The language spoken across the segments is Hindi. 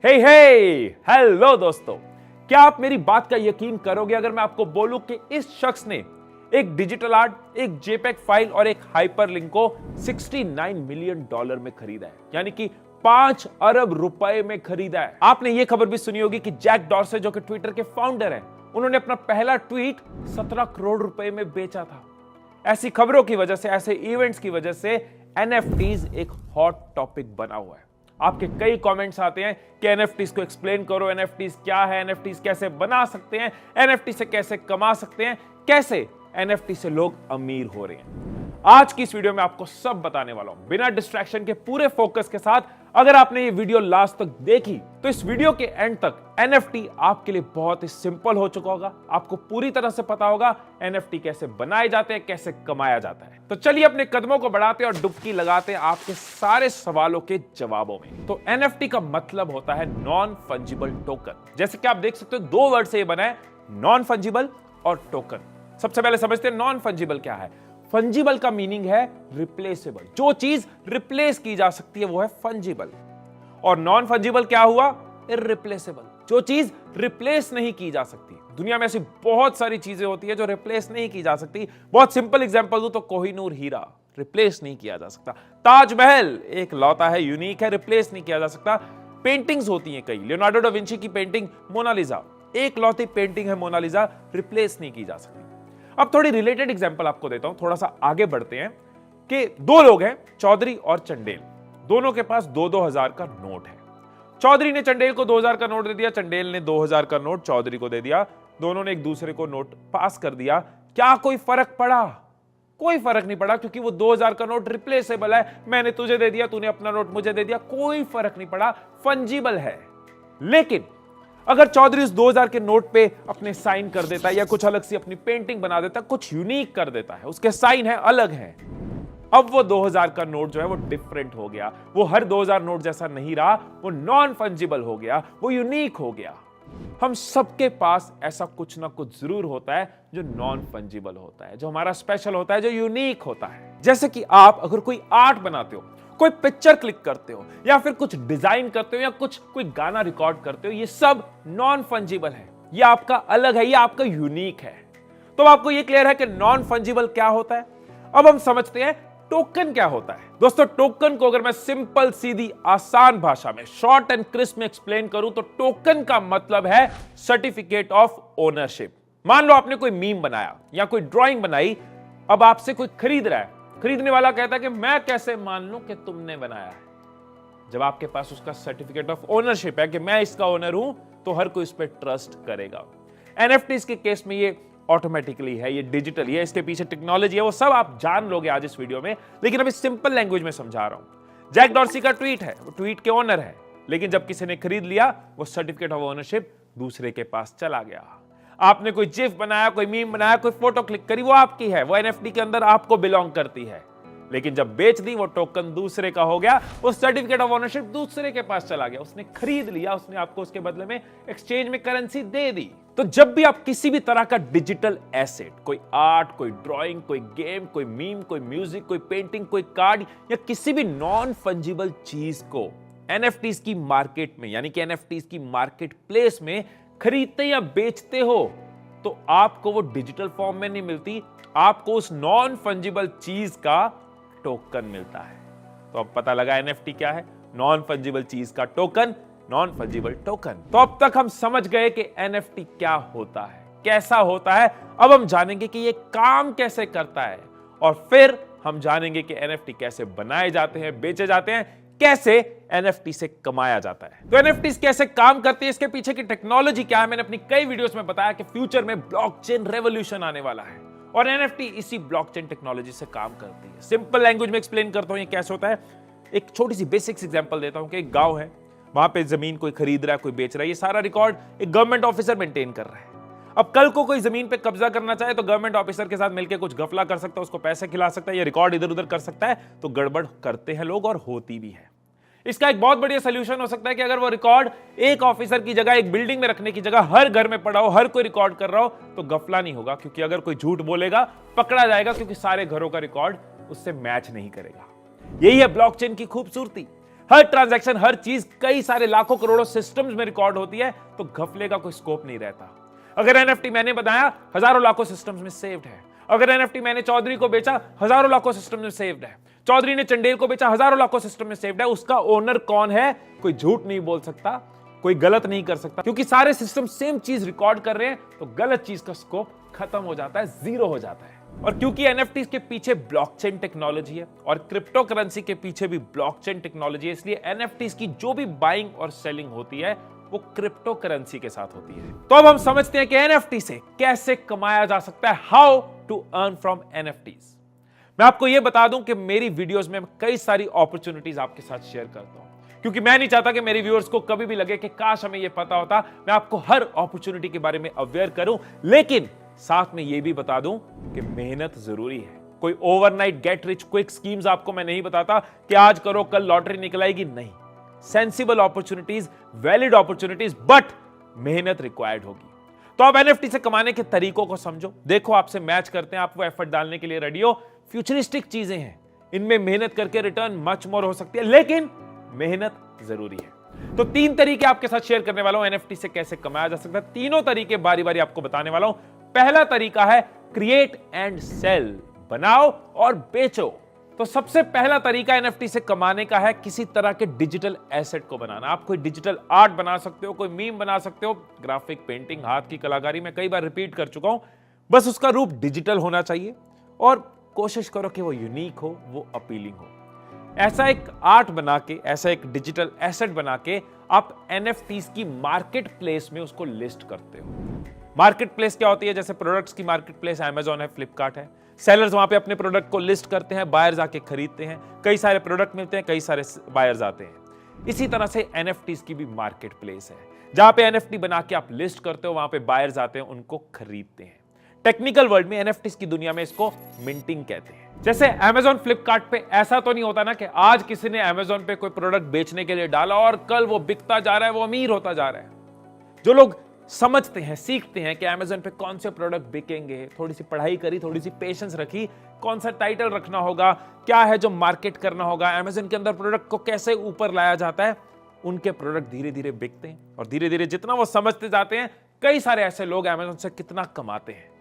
हेलो दोस्तों, क्या आप मेरी बात का यकीन करोगे अगर मैं आपको बोलूं कि इस शख्स ने एक डिजिटल आर्ट, एक जेपेग फाइल और एक हाइपरलिंक को $69 मिलियन में खरीदा है, यानी कि 5 अरब रुपए में खरीदा है। आपने यह खबर भी सुनी होगी कि जैक डॉर्से, जो कि ट्विटर के फाउंडर हैं, उन्होंने अपना पहला ट्वीट 17 करोड़ रुपए में बेचा था। ऐसी खबरों की वजह से, ऐसे इवेंट्स की वजह से एनएफटीज एक हॉट टॉपिक बना हुआ है। आपके कई कमेंट्स आते हैं कि एनएफटीज को एक्सप्लेन करो, एनएफटीज क्या है, एनएफटीज कैसे बना सकते हैं, एनएफटी से कैसे कमा सकते हैं, कैसे एनएफटी से लोग अमीर हो रहे हैं। आज की इस वीडियो में आपको सब बताने वाला हूं, बिना डिस्ट्रैक्शन के, पूरे फोकस के साथ। अगर आपने ये वीडियो लास्ट तक देखी तो इस वीडियो के एंड तक एनएफटी आपके लिए बहुत ही सिंपल हो चुका होगा। आपको पूरी तरह से पता होगा एनएफटी कैसे बनाए जाते हैं, कैसे कमाया जाता है। तो चलिए अपने कदमों को बढ़ाते और डुबकी लगाते हैं आपके सारे सवालों के जवाबों में। तो एनएफटी का मतलब होता है नॉन फंजिबल टोकन। जैसे कि आप देख सकते हो, 2 वर्ड से ये बना है, नॉन फंजिबल और टोकन। सबसे पहले समझते हैं नॉन फंजिबल क्या है। फंजिबल का मीनिंग है रिप्लेसेबल, जो चीज रिप्लेस की जा सकती है वो है फंजिबल। और नॉन फंजिबल क्या हुआ? इररिप्लेसेबल, जो चीज रिप्लेस नहीं की जा सकती। दुनिया में ऐसी बहुत सारी चीजें होती है जो रिप्लेस नहीं की जा सकती। बहुत सिंपल एग्जांपल दूं तो कोहिनूर हीरा रिप्लेस नहीं किया जा सकता। ताजमहल एक लौता है, यूनिक है, रिप्लेस नहीं किया जा सकता। पेंटिंग्स होती हैं कई, लियोनार्डो डा विंची की पेंटिंग मोनालिसा एक लौती पेंटिंग है, मोनालिसा रिप्लेस नहीं की जा सकती। अब थोड़ी रिलेटेड एग्जांपल आपको देता हूं, थोड़ा सा आगे बढ़ते हैं कि 2 लोग हैं, चौधरी और चंडेल। दोनों के पास 2-2 हजार का नोट है। चौधरी ने चंडेल को 2000 का नोट दे दिया, चंडेल ने 2000 का नोट चौधरी को दे दिया। दोनों ने एक दूसरे को नोट पास कर दिया। क्या कोई फर्क पड़ा? कोई फर्क नहीं पड़ा, क्योंकि वो 2000 का नोट रिप्लेसेबल है। मैंने तुझे दे दिया, तूने अपना नोट मुझे दे दिया, कोई फर्क नहीं पड़ा, फंजिबल है। लेकिन अगर चौधरी उस 2000 के नोट पे अपने साइन कर देता है या कुछ अलग सी अपनी पेंटिंग बना देता है, कुछ यूनिक कर देता है, उसके साइन है, अलग है, अब वो 2000 का नोट जो है वो डिफरेंट हो गया। वो हर 2000 नोट जैसा नहीं रहा, वो नॉन फंजिबल हो गया, वो यूनिक हो गया। हम सबके पास ऐसा कुछ ना कुछ जरूर होता है जो नॉन फंजिबल होता है, जो हमारा स्पेशल होता है, जो यूनिक होता है। जैसे कि आप अगर कोई आर्ट बनाते हो, कोई पिक्चर क्लिक करते हो, या फिर कुछ डिजाइन करते हो, या कोई गाना रिकॉर्ड करते हो, ये सब नॉन फंजिबल है। ये आपका अलग है, ये आपका यूनिक है। तो आपको ये क्लियर है कि नॉन फंजिबल क्या होता है। अब हम समझते हैं टोकन क्या होता है। दोस्तों, टोकन को अगर मैं सिंपल, सीधी, आसान भाषा में, शॉर्ट एंड क्रिस्प में एक्सप्लेन करूं तो टोकन का मतलब है सर्टिफिकेट ऑफ ओनरशिप। मान लो आपने कोई मीम बनाया या कोई ड्राइंग बनाई, अब आपसे कोई खरीद रहा है। खरीदने वाला कहता है कि मैं कैसे मान लूं कि तुमने बनाया है? जब आपके पास उसका सर्टिफिकेट ऑफ ओनरशिप है कि मैं इसका ओनर हूं, तो हर कोई इस पर ट्रस्ट करेगा। एनएफटीज के केस में ये ऑटोमेटिकली है, ये डिजिटल है, इसके पीछे टेक्नोलॉजी है, वो सब आप जान लोगे आज इस वीडियो में, लेकिन अभी सिंपल लैंग्वेज में समझा रहा हूं। जैक डॉर्सी का ट्वीट है, वो ट्वीट के ओनर है, लेकिन जब किसी ने खरीद लिया, वो सर्टिफिकेट ऑफ ओनरशिप दूसरे के पास चला गया। आपने कोई जिफ बनाया, कोई मीम बनाया, कोई फोटो क्लिक करी, वो आपकी है, वो एनएफटी के अंदर आपको बिलोंग करती है। लेकिन जब बेच दी, वो टोकन दूसरे का हो गया, वो सर्टिफिकेट ऑफ ओनरशिप दूसरे के पास चला गया। उसने खरीद लिया, उसने आपको उसके बदले में एक्सचेंज में करेंसी दे दी। तो जब भी आप किसी भी तरह का डिजिटल एसेट, कोई आर्ट, कोई ड्राइंग, कोई गेम, कोई मीम, कोई म्यूजिक, कोई पेंटिंग, कोई कार्ड, या किसी भी नॉन फंजिबल चीज को एनएफटीज की मार्केट में, यानी कि एनएफटीज की मार्केट प्लेस में खरीदते या बेचते हो, तो आपको वो डिजिटल फॉर्म में नहीं मिलती, आपको उस नॉन फंजिबल चीज का टोकन मिलता है। तो अब पता लगा एनएफटी क्या है, नॉन फंजिबल चीज का टोकन, नॉन फंजिबल टोकन। तो अब तक हम समझ गए कि एनएफटी क्या होता है, कैसा होता है। अब हम जानेंगे कि ये काम कैसे करता है, और फिर हम जानेंगे कि एनएफटी कैसे बनाए जाते हैं, बेचे जाते हैं, कैसे एनएफटी से कमाया जाता है। तो एनएफटी कैसे काम करती है, इसके पीछे की टेक्नोलॉजी क्या है, मैंने अपनी कई वीडियोस में बताया कि फ्यूचर में ब्लॉकचेन रेवोल्यूशन आने वाला है, और एनएफटी इसी ब्लॉकचेन टेक्नोलॉजी से काम करती है। सिंपल लैंग्वेज में एक्सप्लेन करता हूं ये कैसे होता है। एक छोटी सी बेसिक्स एग्जांपल देता हूं कि एक गांव है, वहां पे जमीन कोई खरीद रहा है, कोई बेच रहा है, ये सारा रिकॉर्ड एक गवर्नमेंट ऑफिसर मेंटेन कर रहा है। अब कल को कोई जमीन पे कब्जा करना चाहे तो गवर्नमेंट ऑफिसर के साथ मिलकर कुछ गफला कर सकता है, उसको पैसे खिला सकता है, ये रिकॉर्ड इधर उधर कर सकता है। तो गड़बड़ करते हैं लोग, और होती भी है। इसका एक बहुत बढ़िया सोल्यूशन हो सकता है कि अगर वो रिकॉर्ड एक ऑफिसर की जगह, एक बिल्डिंग में रखने की जगह हर घर में पड़ा हो, हर कोई रिकॉर्ड कर रहा हो, तो गफला नहीं होगा, क्योंकि अगर कोई झूठ बोलेगा पकड़ा जाएगा, क्योंकि सारे घरों का रिकॉर्ड उससे मैच नहीं करेगा। यही है ब्लॉकचेन की खूबसूरती। हर ट्रांजैक्शन, हर चीज कई सारे लाखों करोड़ों सिस्टम्स में रिकॉर्ड होती है, तो घपले का कोई स्कोप नहीं रहता। अगर एनएफटी मैंने बनाया, हजारों लाखों सिस्टम्स में सेव्ड है। अगर एनएफटी मैंने चौधरी को बेचा, हजारों लाखों सिस्टम में सेव्ड है। चौधरी ने चंडेल को बेचा, हजारों लाखों सिस्टम में सेव्ड है। उसका ओनर कौन है? कोई झूठ नहीं बोल सकता, कोई गलत नहीं कर सकता, क्योंकि सारे सिस्टम सेम चीज रिकॉर्ड कर रहे हैं, तो गलत चीज का स्कोप खत्म हो जाता है, जीरो हो जाता है। और क्योंकि एनएफटी के पीछे ब्लॉकचेन टेक्नोलॉजी है और क्रिप्टो करेंसी के पीछे भी ब्लॉकचेन टेक्नोलॉजी है, इसलिए एनएफटी की जो भी बाइंग और सेलिंग होती है वो क्रिप्टो करेंसी के साथ होती है। तो अब हम समझते हैं कि एनएफटी से कैसे कमाया जा सकता है, how to earn from NFTs. मैं आपको यह बता दूं कि मेरी वीडियोस में कई सारी अपॉर्चुनिटीज आपके साथ शेयर करता हूं, क्योंकि मैं नहीं चाहता कि मेरे व्यूअर्स को कभी भी लगे कि काश हमें यह पता होता। मैं आपको हर अपॉर्चुनिटी के बारे में अवेयर करूं, लेकिन साथ में यह भी बता दूं कि मेहनत जरूरी है। कोई overnight get rich quick schemes आपको मैं नहीं बताता कि आज करो कल लॉटरी निकल आएगी, नहीं। Sensible opportunities, valid opportunities, but मेहनत रिक्वायर्ड होगी। तो आप एनएफटी से कमाने के तरीकों को समझो, देखो आपसे मैच करते हैं, आप वो एफर्ट डालने के लिए रेडी हो। फ्यूचरिस्टिक चीजें हैं, इनमें मेहनत करके रिटर्न मच मोर हो सकती है, लेकिन मेहनत जरूरी है। तो 3 तरीके आपके साथ शेयर करने वाला हूं एनएफटी से कैसे कमाया जा सकता है। तीनों तरीके बारी बारी आपको बताने वाला हूं। पहला तरीका है क्रिएट एंड सेल, बनाओ और बेचो। तो सबसे पहला तरीका एनएफटी से कमाने का है किसी तरह के डिजिटल एसेट को बनाना। आप कोई डिजिटल आर्ट बना सकते हो, कोई मीम बना सकते हो, ग्राफिक, पेंटिंग, हाथ की कलाकारी, मैं कई बार रिपीट कर चुका हूं। बस उसका रूप डिजिटल होना चाहिए और कोशिश करो कि वो यूनिक हो, वो अपीलिंग हो। ऐसा एक आर्ट बना के, ऐसा एक डिजिटल एसेट बना के आप एनएफटीज की मार्केट प्लेस में उसको लिस्ट करते हो। मार्केट प्लेस क्या होती है? जैसे प्रोडक्ट्स की मार्केट प्लेस अमेजॉन है, फ्लिपकार्ट है। सेलर्स वहां पे अपने प्रोडक्ट को लिस्ट करते हैं, बायर्स आके खरीदते हैं, कई सारे प्रोडक्ट मिलते हैं, कई सारे बायर्स आते हैं। इसी तरह से एनएफटीज की भी मार्केट प्लेस है, जहां पे एनएफटी बना के आप लिस्ट करते हो, वहां पे बायर्स आते हैं, उनको खरीदते हैं। टेक्निकल वर्ल्ड में, एनएफटीज की दुनिया में इसको मिंटिंग कहते हैं। जैसे अमेजॉन, फ्लिपकार्ट पे ऐसा तो नहीं होता ना कि आज किसी ने अमेजॉन पे कोई प्रोडक्ट बेचने के लिए डाला और कल वो बिकता जा रहा है, वो अमीर होता जा रहा है। जो लोग समझते हैं, सीखते हैं कि अमेजॉन पे कौन से प्रोडक्ट बिकेंगे, थोड़ी सी पढ़ाई करी, थोड़ी सी पेशेंस रखी, कौन सा टाइटल रखना होगा, क्या है जो मार्केट करना होगा, अमेजॉन के अंदर प्रोडक्ट को कैसे ऊपर लाया जाता है, उनके प्रोडक्ट धीरे धीरे बिकते हैं। और धीरे धीरे जितना वो समझते जाते हैं, कई सारे ऐसे लोग अमेजॉन से कितना कमाते हैं।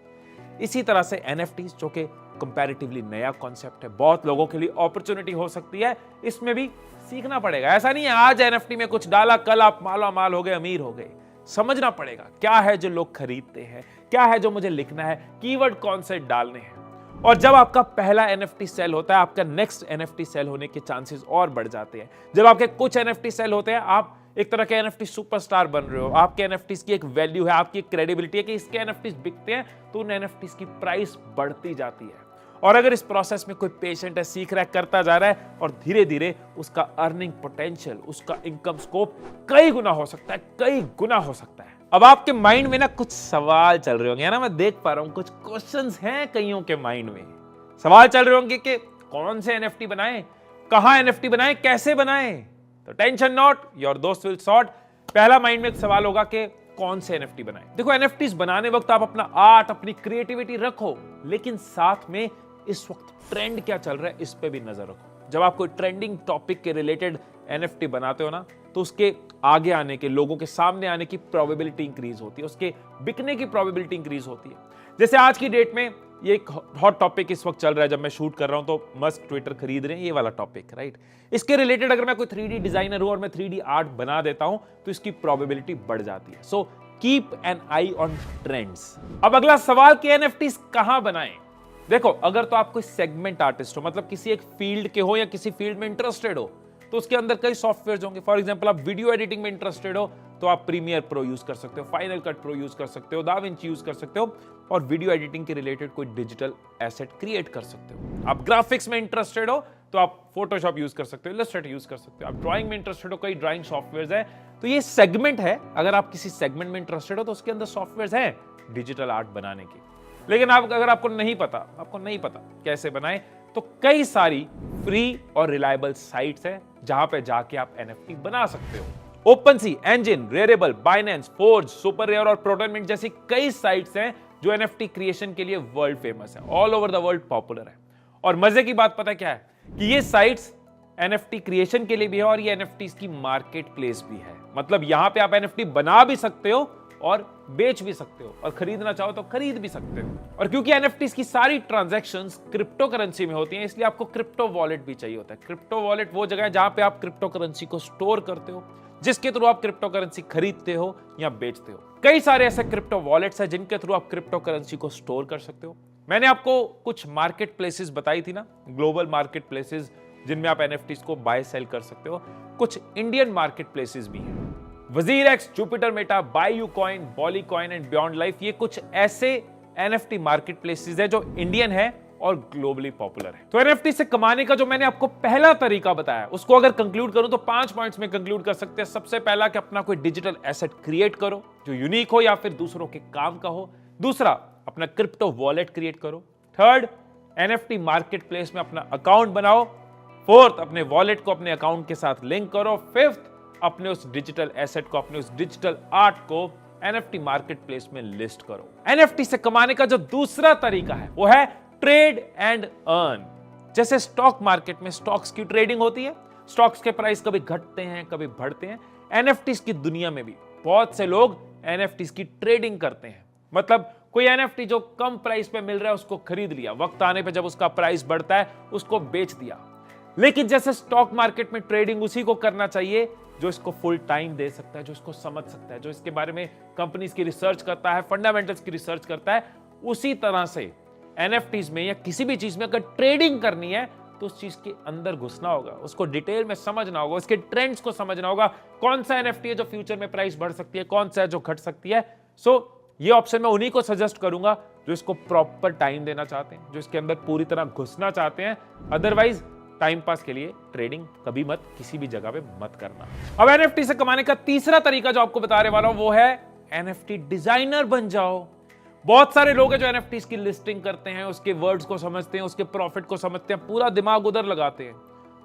इसी तरह से एनएफटीज, जो कि कंपैरेटिवली नया कॉन्सेप्ट है, बहुत लोगों के लिए अपॉर्चुनिटी हो सकती है, इसमें भी सीखना पड़ेगा। ऐसा नहीं है आज एनएफटी में कुछ डाला, कल आप माला माल हो गए, अमीर हो गए। समझना पड़ेगा क्या है जो लोग खरीदते हैं, क्या है जो मुझे लिखना है, कीवर्ड कौन से डालने हैं। और जब आपका पहला एनएफटी सेल होता है, आपका नेक्स्ट एनएफटी सेल होने के चांसेस और बढ़ जाते हैं। जब आपके कुछ एनएफटी सेल होते हैं, आप एक तरह के एनएफटी सुपरस्टार बन रहे हो। आपके एनएफटीज की एक वैल्यू है, आपकी एक क्रेडिबिलिटी है कि इसके एनएफटीज बिकते हैं, तो उन एनएफटीज की प्राइस बढ़ती जाती है। और अगर इस प्रोसेस में कोई पेशेंट है, सीख रहा है, करता जा रहा है, और धीरे धीरे उसका अर्निंग पोटेंशियल, उसका इनकम स्कोप कई गुना हो सकता है, कई गुना हो सकता है। अब आपके माइंड में ना कुछ सवाल चल रहे होंगे, है ना, मैं देख पा रहा हूं कुछ क्वेश्चंस हैं कईयों के माइंड में। सवाल चल रहे होंगे कि कौन से एनएफटी बनाएं, कहां एनएफटी बनाएं, कैसे बनाएं। तो टेंशन नॉट, योर दोस्त विल सॉर्ट। पहला माइंड में एक सवाल होगा कि कौन से एनएफटी बनाएं। देखो, एनएफटीज बनाने वक्त आप अपना आर्ट, अपनी क्रिएटिविटी रखो, लेकिन साथ में इस वक्त ट्रेंड क्या चल रहा है इस पे भी नजर रखो। जब आप कोई ट्रेंडिंग टॉपिक के रिलेटेड एनएफटी बनाते हो ना, तो उसके आगे आने के, लोगों के सामने आने की प्रोबेबिलिटी इंक्रीज होती है, उसके बिकने की प्रोबेबिलिटी इंक्रीज होती है। जैसे आज की डेट में ये एक हॉट टॉपिक इस वक्त चल रहा है, जब मैं शूट कर रहा हूं तो मस्क ट्विटर खरीद रहे हैं, ये वाला टॉपिक, राइट। इसके रिलेटेड अगर मैं कोई 3D डिजाइनर हूं और मैं 3D आर्ट बना देता हूं, तो इसकी प्रोबेबिलिटी बढ़ जाती है। So keep an I on trends. अब अगला सवाल कि एनएफटीज कहां बनाएं। देखो, अगर तो आप कोई सेगमेंट आर्टिस्ट हो, मतलब किसी एक फील्ड के हो या किसी फील्ड में इंटरेस्टेड हो, तो उसके अंदर कई सॉफ्टवेयर होंगे। फॉर एग्जांपल, आप वीडियो एडिटिंग में इंटरेस्टेड हो तो आप प्रीमियर प्रो यूज कर सकते हो, फाइनल कट प्रो यूज कर सकते हो, दाविंची यूज कर सकते हो, और वीडियो एडिटिंग के रिलेटेड कोई डिजिटल एसेट क्रिएट कर सकते हो। आप ग्राफिक्स में इंटरेस्टेड हो तो आप फोटोशॉप यूज कर सकते हो, इलस्ट्रेटर यूज कर सकते हो। आप ड्राइंग में इंटरेस्टेड हो, कई ड्राइंग सॉफ्टवेयर है। तो ये सेगमेंट है, अगर आप किसी सेगमेंट में इंटरेस्टेड हो तो उसके अंदर सॉफ्टवेयर है डिजिटल आर्ट बनाने की। लेकिन अगर आपको नहीं पता कैसे बनाएं, तो कई सारी फ्री और रिलायबल साइट्स हैं जहां पे जाके आप एनएफटी बना सकते हो। OpenSea, Enjin, Rarible, Binance, Forge, SuperRare और प्रोटोनमिंट जैसी कई साइट्स हैं जो एनएफटी क्रिएशन के लिए वर्ल्ड फेमस है, all over the world popular है। और मजे की बात पता क्या है कि ये साइट्स एनएफटी क्रिएशन के लिए भी है और ये एनएफटी की मार्केट प्लेस भी है। मतलब यहां पे आप एनएफटी बना भी सकते हो और बेच भी सकते हो और खरीदना चाहो तो खरीद भी सकते हो। और क्योंकि एनएफटीज की सारी ट्रांजैक्शंस क्रिप्टो करेंसी में होती हैं, इसलिए आपको क्रिप्टो वॉलेट भी चाहिए होता है। क्रिप्टो वॉलेट वो जगह है जहां पे आप क्रिप्टो करेंसी को स्टोर करते हो, जिसके थ्रू आप क्रिप्टो करेंसी खरीदते हो या बेचते हो। कई सारे ऐसे क्रिप्टो वॉलेट्स हैं जिनके थ्रू आप क्रिप्टो करेंसी को स्टोर कर सकते हो। मैंने आपको कुछ मार्केट प्लेसेस बताई थी ना, ग्लोबल मार्केट प्लेसेस जिनमें आप एनएफटीज को बाय सेल कर सकते हो। कुछ इंडियन मार्केट प्लेसेस भी हैं। WazirX, Jupiter Meta, BuyUCoin, BollyCoin and Beyond Life, ये कुछ ऐसे एनएफटी मार्केट प्लेसेस है जो इंडियन है और ग्लोबली पॉपुलर है। तो एनएफटी से कमाने का जो मैंने आपको पहला तरीका बताया, उसको अगर कंक्लूड करूं तो 5 पॉइंट्स में कंक्लूड कर सकते हैं। सबसे पहला कि अपना कोई डिजिटल एसेट क्रिएट करो जो यूनिक हो या फिर दूसरों के काम का हो। दूसरा, अपना क्रिप्टो वॉलेट क्रिएट करो। थर्ड, एनएफटी मार्केट प्लेस में अपना अकाउंट बनाओ। फोर्थ, अपने वॉलेट को अपने अकाउंट के साथ लिंक करो। फिफ्थ, अपने उस डिजिटल एसेट को, अपने उस डिजिटल आर्ट को एनएफटी मार्केट प्लेस में लिस्ट करो। एनएफटी से कमाने का जो दूसरा तरीका है वो है ट्रेड एंड अर्न। जैसे स्टॉक मार्केट में स्टॉक्स की ट्रेडिंग होती है, स्टॉक्स के प्राइस कभी घटते हैं कभी बढ़ते हैं, एनएफटीज की दुनिया में भी बहुत से लोग एनएफटीज की ट्रेडिंग करते हैं। मतलब कोई एनएफटी जो कम प्राइस पे मिल रहा है उसको खरीद लिया, वक्त आने पे जब उसका प्राइस बढ़ता है उसको बेच दिया। लेकिन जैसे स्टॉक मार्केट में ट्रेडिंग उसी को करना चाहिए जो इसको फुल टाइम दे सकता है, जो इसको समझ सकता है, जो इसके बारे में कंपनीज की रिसर्च करता है, फंडामेंटल्स की रिसर्च करता है। उसी तरह से एनएफटीज में या किसी भी चीज में अगर ट्रेडिंग करनी है तो उस चीज के अंदर घुसना होगा, उसको डिटेल में समझना होगा, उसके ट्रेंड्स को समझना होगा। कौन सा एनएफटी है जो फ्यूचर में प्राइस बढ़ सकती है, कौन सा है जो घट सकती है। ये ऑप्शन मैं उन्हीं को सजेस्ट करूंगा जो इसको प्रॉपर टाइम देना चाहते हैं, जो इसके अंदर पूरी तरह घुसना चाहते हैं। अदरवाइज टाइम पास के लिए ट्रेडिंग कभी मत, किसी भी जगह पे मत करना। अब एनएफटी से कमाने का तीसरा तरीका जो आपको बताने वाला हूं वो है एनएफटी डिजाइनर बन जाओ। बहुत सारे लोग हैं जो एनएफटीज की लिस्टिंग करते हैं, उसके वर्ड्स को समझते हैं, उसके प्रॉफिट को समझते हैं, पूरा दिमाग उधर लगाते हैं,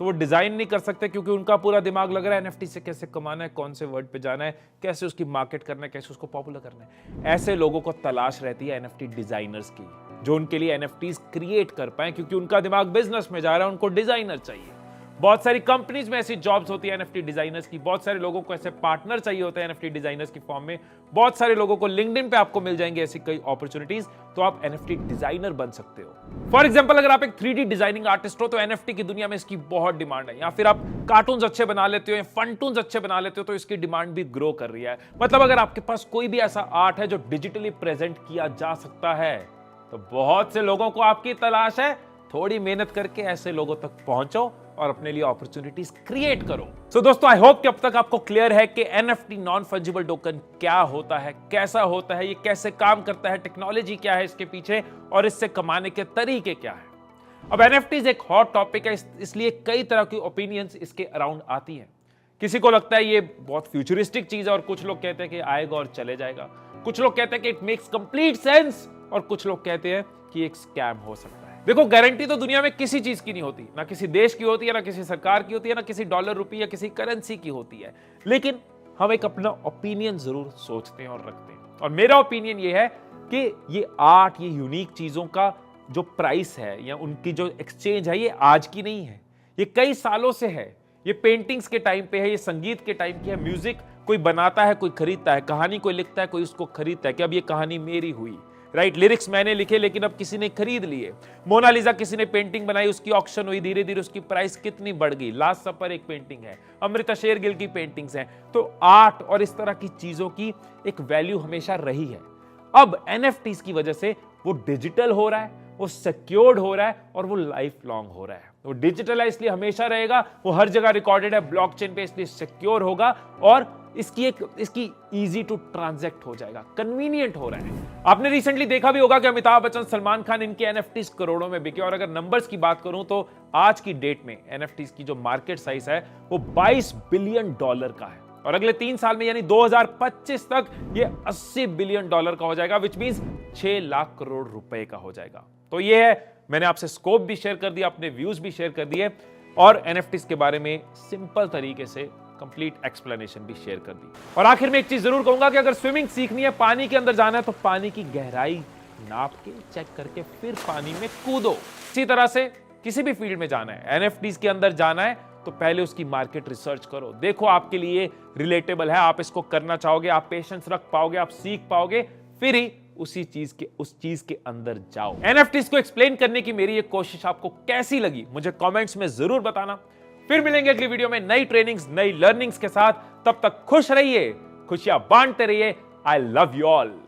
तो वो डिजाइन नहीं कर सकते क्योंकि उनका पूरा दिमाग लग रहा है एनएफटी से कैसे कमाना है, कौन से वर्ड पे जाना है, कैसे उसकी मार्केट करना है, कैसे उसको पॉपुलर करना है। ऐसे लोगों को तलाश रहती है एनएफटी डिजाइनर्स की, जो उनके लिए एनएफटीज क्रिएट कर पाए, क्योंकि उनका दिमाग बिजनेस में जा रहा है, उनको डिजाइनर चाहिए। बहुत सारी कंपनीज में ऐसी जॉब्स होती है एनएफटी डिजाइनर्स की, बहुत सारे लोगों को ऐसे पार्टनर चाहिए होते हैं एनएफटी डिजाइनर्स की फॉर्म में, बहुत सारे लोगों को लिंक्डइन पे आपको मिल जाएंगे ऐसी कई अपॉर्चुनिटीज, तो आप एनएफटी डिजाइनर बन सकते हो। फॉर एग्जांपल, अगर आप एक 3D डिजाइनिंग आर्टिस्ट हो तो एनएफटी की दुनिया में इसकी बहुत डिमांड है, या फिर आप कार्टून्स अच्छे बना लेते हो या फंटून्स अच्छे बना लेते हो तो इसकी डिमांड भी ग्रो कर रही है। मतलब अगर आपके पास कोई भी ऐसा आर्ट है जो डिजिटली प्रेजेंट किया जा सकता है तो बहुत से लोगों को आपकी तलाश है। थोड़ी मेहनत करके ऐसे लोगों तक पहुंचो और अपने लिए अपॉर्चुनिटीज क्रिएट करो। सो दोस्तों, आई होप कि अब तक आपको क्लियर है कि एनएफटी नॉन फंजिबल टोकन क्या होता है, कैसा होता है, ये कैसे काम करता है, टेक्नोलॉजी क्या है इसके पीछे और इससे कमाने के तरीके क्या है। अब एनएफटीज एक हॉट टॉपिक है, इसलिए कई तरह की ओपिनियंस इसके अराउंड आती है। किसी को लगता है ये बहुत फ्यूचरिस्टिक चीज है और कुछ लोग कहते हैं कि आएगा और चले जाएगा, कुछ लोग कहते हैं कि इट मेक्स कंप्लीट सेंस और कुछ लोग कहते हैं कि एक स्कैम हो सकता है। देखो, गारंटी तो दुनिया में किसी चीज की नहीं होती, ना किसी देश की होती है, ना किसी सरकार की होती है, ना किसी डॉलर रुपये या किसी करेंसी की होती है, लेकिन हम एक अपना ओपिनियन जरूर सोचते हैं और रखते हैं। और मेरा ओपिनियन ये है कि ये आर्ट, ये यूनिक चीजों का जो प्राइस है या उनकी जो एक्सचेंज है, ये आज की नहीं है, ये कई सालों से है। ये पेंटिंग्स के टाइम पे है, ये संगीत के टाइम की है, म्यूजिक कोई बनाता है, कोई खरीदता है, कहानी कोई लिखता है, कोई उसको खरीदता है कि अब ये कहानी मेरी हुई, राइट। लिरिक्स मैंने लिखे लेकिन अब किसी ने खरीद लिए। मोनालिसा किसी ने पेंटिंग बनाई, उसकी ऑक्शन हुई, धीरे धीरे उसकी प्राइस कितनी बढ़ गई। लास्ट सफर एक पेंटिंग है, अमृता शेरगिल की पेंटिंग्स हैं। तो आर्ट और इस तरह की चीजों की एक वैल्यू हमेशा रही है। अब एनएफटीज की वजह से वो डिजिटल हो रहा है, वो सिक्योर्ड हो रहा है और वो लाइफ लॉन्ग हो रहा है। वो डिजिटल है इसलिए हमेशा रहेगा, वो हर जगह रिकॉर्डेड है ब्लॉकचेन पे इसलिए सिक्योर होगा और इसकी इजी टू ट्रांजैक्ट हो जाएगा, कन्वीनियंट हो रहा है। आपने रिसेंटली देखा भी होगा कि अमिताभ बच्चन, सलमान खान, इनके एनएफटीज करोड़ों में बिके। और अगर नंबर्स की बात करूं तो आज की डेट में एनएफटीज की जो मार्केट साइज है वो $22 बिलियन का है और अगले 3 साल में यानी 2025 तक ये $80 बिलियन का हो जाएगा, विच मींस 6 लाख करोड़ रुपए का हो जाएगा। तो ये है, मैंने आपसे स्कोप भी शेयर कर दिया, अपने व्यूज भी शेयर कर दिए और एनएफटीज के बारे में सिंपल तरीके से कंप्लीट एक्सप्लेनेशन भी शेयर कर दी। और आखिर में एक चीज जरूर कहूंगा कि अगर स्विमिंग सीखनी है, पानी के अंदर जाना है तो पानी की गहराई नाप के चेक करके फिर पानी में कूदो। इसी तरह से किसी भी फील्ड में जाना है, एनएफटीज के अंदर जाना है तो पहले उसकी मार्केट रिसर्च करो, देखो आपके लिए रिलेटेबल है, आप इसको करना चाहोगे, आप पेशेंस रख पाओगे, आप सीख पाओगे, फिर ही उस चीज के अंदर जाओ। एनएफटीज को एक्सप्लेन करने की मेरी ये कोशिश आपको कैसी लगी मुझे कमेंट्स में जरूर बताना। फिर मिलेंगे अगली वीडियो में नई ट्रेनिंग्स, नई लर्निंग्स के साथ। तब तक खुश रहिए, खुशियां बांटते रहिए। I love you all.